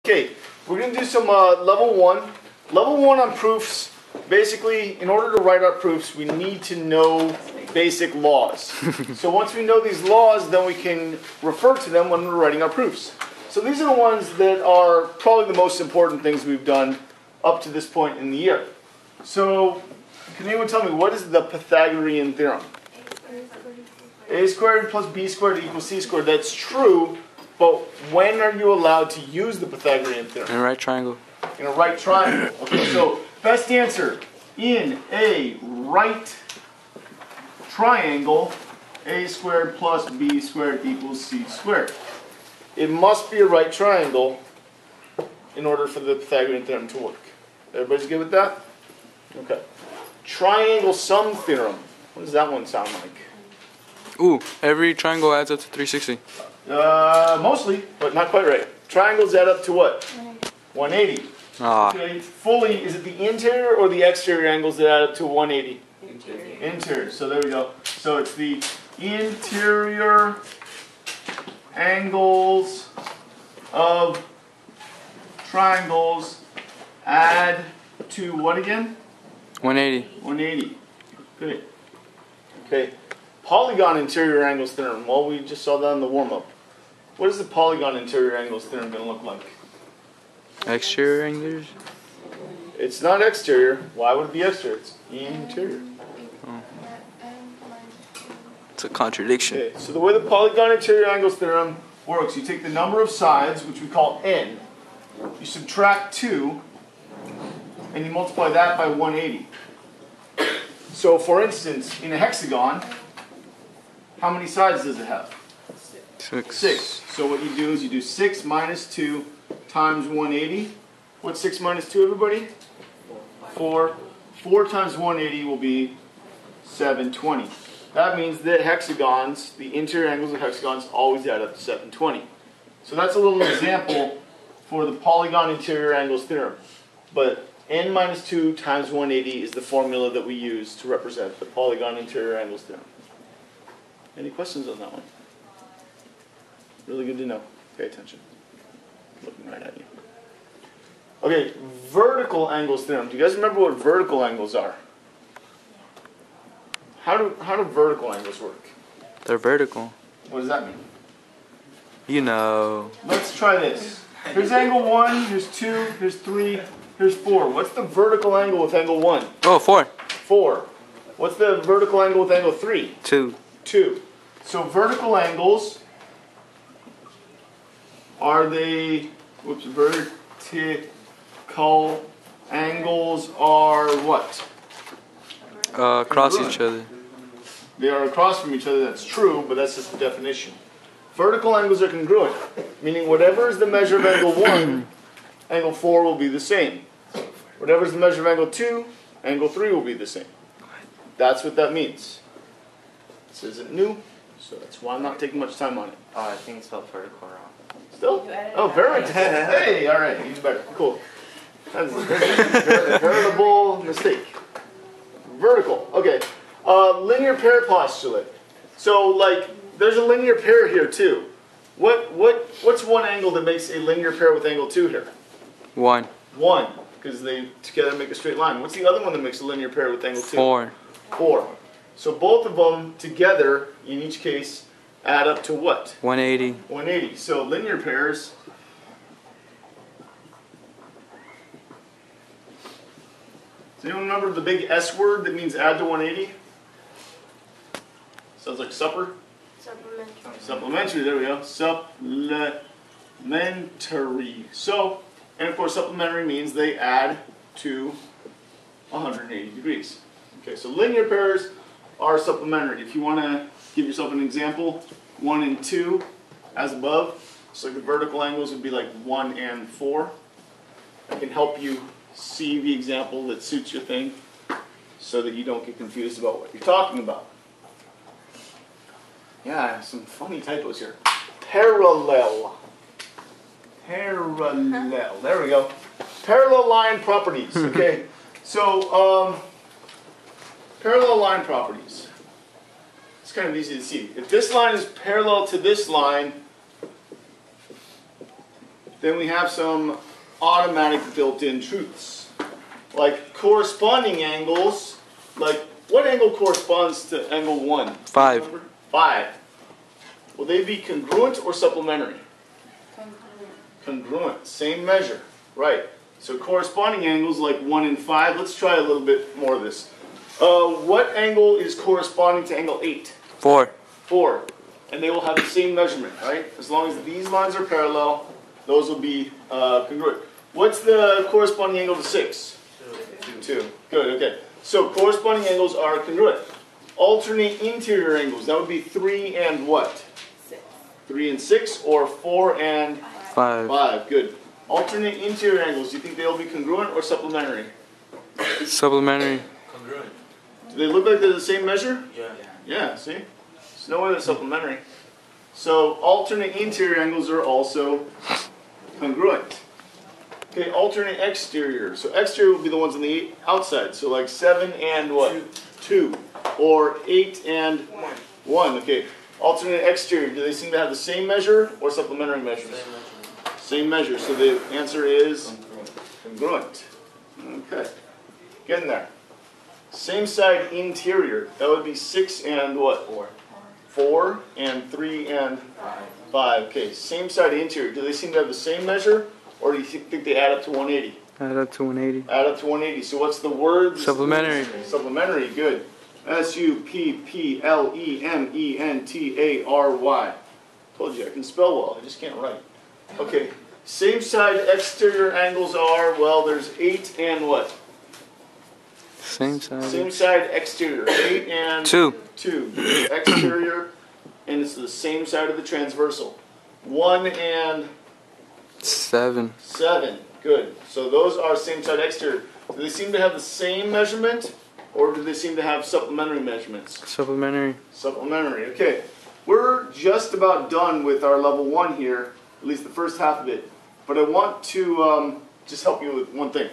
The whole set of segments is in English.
Okay, we're going to do some level 1. Level 1 on proofs. Basically, in order to write our proofs, we need to know basic laws. So once we know these laws, then we can refer to them when we're writing our proofs. So these are the ones that are probably the most important things we've done up to this point in the year. So, can anyone tell me, what is the Pythagorean theorem? A squared plus b squared equals c squared. That's true, but when are you allowed to use the Pythagorean theorem? In a right triangle. In a right triangle. Okay, so best answer. In a right triangle, a squared plus b squared equals c squared. It must be a right triangle in order for the Pythagorean theorem to work. Everybody's good with that? Okay. Triangle sum theorem. What does that one sound like? Ooh, every triangle adds up to 360. Mostly, but not quite right. Triangles add up to what? 180. Ah. Okay. Fully, is it the interior or the exterior angles that add up to 180? Interior. Interior. So there we go. So it's the interior angles of triangles add to what again? 180. 180. Good. Okay. Polygon interior angles theorem. Well, we just saw that in the warm-up. What is the polygon interior angles theorem going to look like? Exterior angles? It's not exterior. Why would it be exterior? It's interior. Oh. It's a contradiction. Okay, so the way the polygon interior angles theorem works, you take the number of sides, which we call n, you subtract 2, and you multiply that by 180. So, for instance, in a hexagon, how many sides does it have? 6. 6. So what you do is you do 6 minus 2 times 180. What's 6 minus 2, everybody? 4. 4 times 180 will be 720. That means that hexagons, the interior angles of hexagons, always add up to 720. So that's a little example for the polygon interior angles theorem. But n minus 2 times 180 is the formula that we use to represent the polygon interior angles theorem. Any questions on that one? Really good to know. Pay attention. Looking right at you. Okay, vertical angles theorem. Do you guys remember what vertical angles are? How do vertical angles work? They're vertical. What does that mean? You know. Let's try this. Here's angle 1, here's 2, here's 3, here's 4. What's the vertical angle with angle 1? Oh, 4. 4. What's the vertical angle with angle 3? 2. 2. So vertical angles are they, vertical angles are what? Across each other. They are across from each other, that's true, but that's just the definition. Vertical angles are congruent, meaning whatever is the measure of angle 1, angle 4 will be the same. Whatever is the measure of angle 2, angle 3 will be the same. That's what that means. This isn't new, so that's why I'm not taking much time on it. Oh, I think it's spelled vertical wrong. Still? Oh, very good. Hey, all right, even better. Cool. That's a veritable mistake. Vertical. Okay. Linear pair postulate. So, like, there's a linear pair here too. What's one angle that makes a linear pair with angle 2 here? 1. 1, because they together make a straight line. What's the other one that makes a linear pair with angle 2? 4. 4. So both of them together, in each case, add up to what? 180. 180. So linear pairs. Does anyone remember the big S word that means add to 180? Sounds like supper. Supplementary. Supplementary, there we go. Supplementary. So, and of course supplementary means they add to 180 degrees. Okay, so linear pairs are supplementary. If you want to give yourself an example, 1 and 2 as above. So the vertical angles would be like 1 and 4. I can help you see the example that suits your thing so that you don't get confused about what you're talking about. Yeah, some funny typos here. Parallel. Parallel. There we go. Parallel line properties. Okay. So, parallel line properties. It's kind of easy to see. If this line is parallel to this line, then we have some automatic built-in truths. Like corresponding angles, like what angle corresponds to angle 1? 5. Remember? 5. Will they be congruent or supplementary? Congruent. Same measure. Right. So corresponding angles like 1 and 5. Let's try a little bit more of this. What angle is corresponding to angle 8? 4. 4. And they will have the same measurement, right? As long as these lines are parallel, those will be congruent. What's the corresponding angle to 6? 2. Good, okay. So corresponding angles are congruent. Alternate interior angles, that would be 3 and what? 6. 3 and 6, or 4 and 5. 5. Good. Alternate interior angles, do you think they'll be congruent or supplementary? Supplementary. Congruent. Do they look like they're the same measure? Yeah. Yeah, see? There's no way they're supplementary. So alternate interior angles are also congruent. Okay, alternate exterior. So exterior will be the ones on the outside. So like 7 and what? 2. Or 8 and 1. Okay. Alternate exterior. Do they seem to have the same measure or supplementary measures? Same measure. So the answer is congruent. Okay. Getting there. Same side interior. That would be 6 and what? 4. 4 and 3 and 5. Okay. Same side interior. Do they seem to have the same measure? Or do you think they add up to 180? Add up to 180. Add up to 180. So what's the word? Supplementary. Supplementary. Good. S-U-P-P-L-E-M-E-N-T-A-R-Y. Told you I can spell well. I just can't write. Okay. Same side exterior angles are, well, there's 8 and what? Same side. Same side exterior. 8 and 2. 2. Exterior, and it's the same side of the transversal. 1 and 7. 7. Good. So those are same side exterior. Do they seem to have the same measurement, or do they seem to have supplementary measurements? Supplementary. Supplementary. Okay. We're just about done with our level 1 here, at least the first half of it. But I want to just help you with one thing.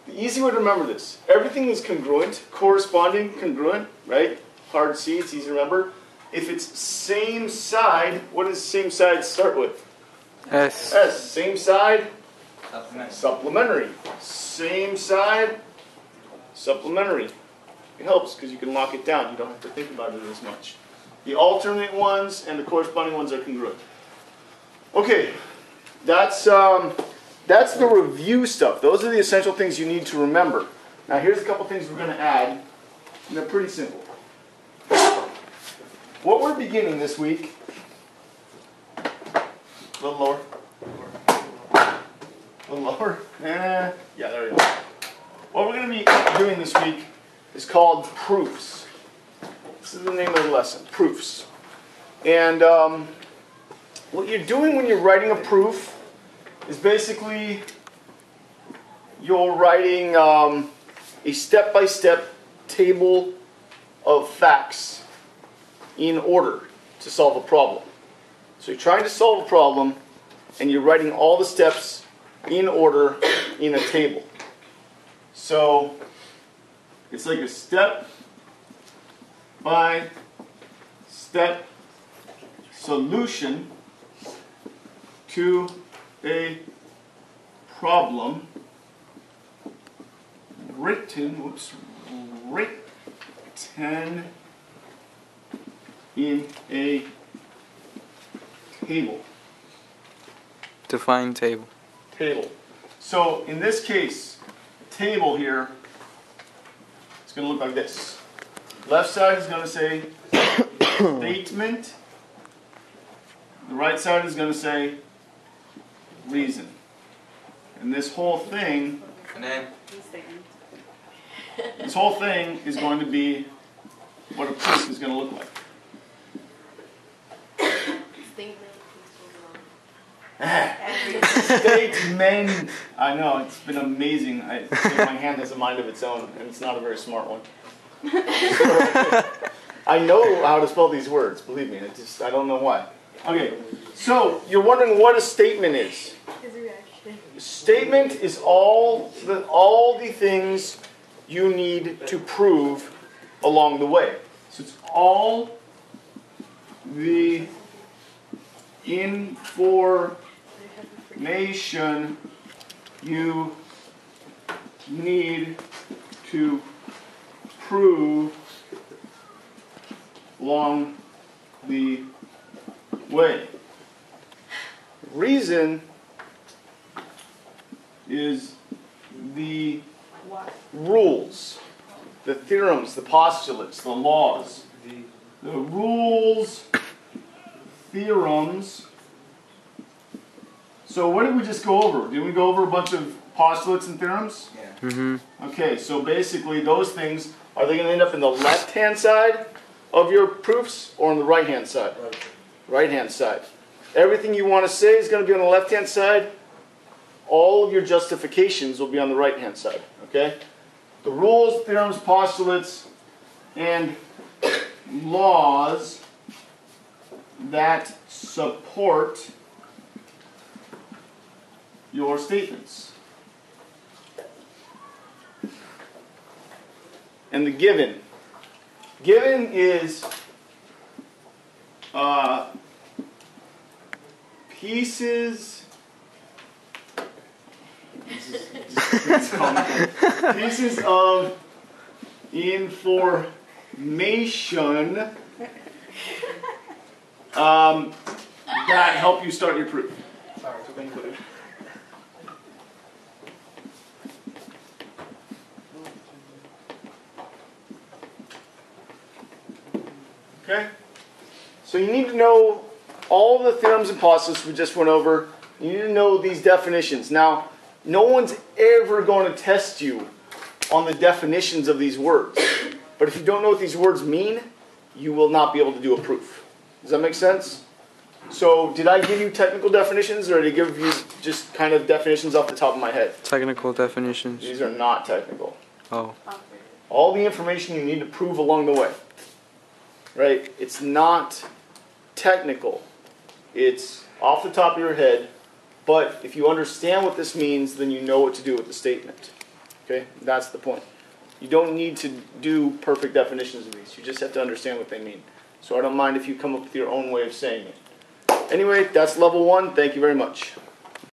The easy way to remember this, everything is congruent, corresponding, congruent, right? Hard C, it's easy to remember. If it's same side, what does same side start with? S. S. Same side, Supplementary. supplementary. Same side, supplementary. It helps because you can lock it down. You don't have to think about it as much. The alternate ones and the corresponding ones are congruent. Okay, that's the review stuff. Those are the essential things you need to remember. Now here's a couple things we're going to add, and they're pretty simple. What we're beginning this week, a little lower. A little lower. Yeah, there we go. What we're going to be doing this week is called proofs. This is the name of the lesson, proofs. And what you're doing when you're writing a proof is basically you're writing a step-by-step table of facts in order to solve a problem. So you're trying to solve a problem and you're writing all the steps in order in a table. So it's like a step-by-step solution to a problem written in a table. Define table. Table. So in this case, table here is going to look like this. Left side is going to say statement. The right side is going to say reason. And this whole thing, And then this whole thing is going to be what a proof is going to look like. Statement. I know, it's been amazing. I think my hand has a mind of its own, and it's not a very smart one. I know how to spell these words, believe me. I don't know why. Okay, so you're wondering what a statement is. Statement is all the things you need to prove along the way. So it's all the information information you need to prove along the way. Reason is the rules, the theorems, the postulates, the laws. The rules, theorems. So what did we just go over? Did we go over a bunch of postulates and theorems? Yeah. Mm-hmm. Okay, so basically those things, are they going to end up in the left-hand side of your proofs or on the right-hand side? Right-hand side. Everything you want to say is going to be on the left-hand side. All of your justifications will be on the right-hand side. Okay? The rules, theorems, postulates, and laws that support your statements. And the given. Given is pieces. Pieces of information that help you start your proof. Okay? So you need to know all the theorems and postulates we just went over. You need to know these definitions. Now, no one's ever going to test you on the definitions of these words. But if you don't know what these words mean, you will not be able to do a proof. Does that make sense? So, did I give you technical definitions, or did I give you just kind of definitions off the top of my head? Technical definitions. These are not technical. Oh. All the information you need to prove along the way. Right? It's not technical. It's off the top of your head. But if you understand what this means, then you know what to do with the statement. Okay? That's the point. You don't need to do perfect definitions of these. You just have to understand what they mean. So I don't mind if you come up with your own way of saying it. Anyway, that's level 1. Thank you very much.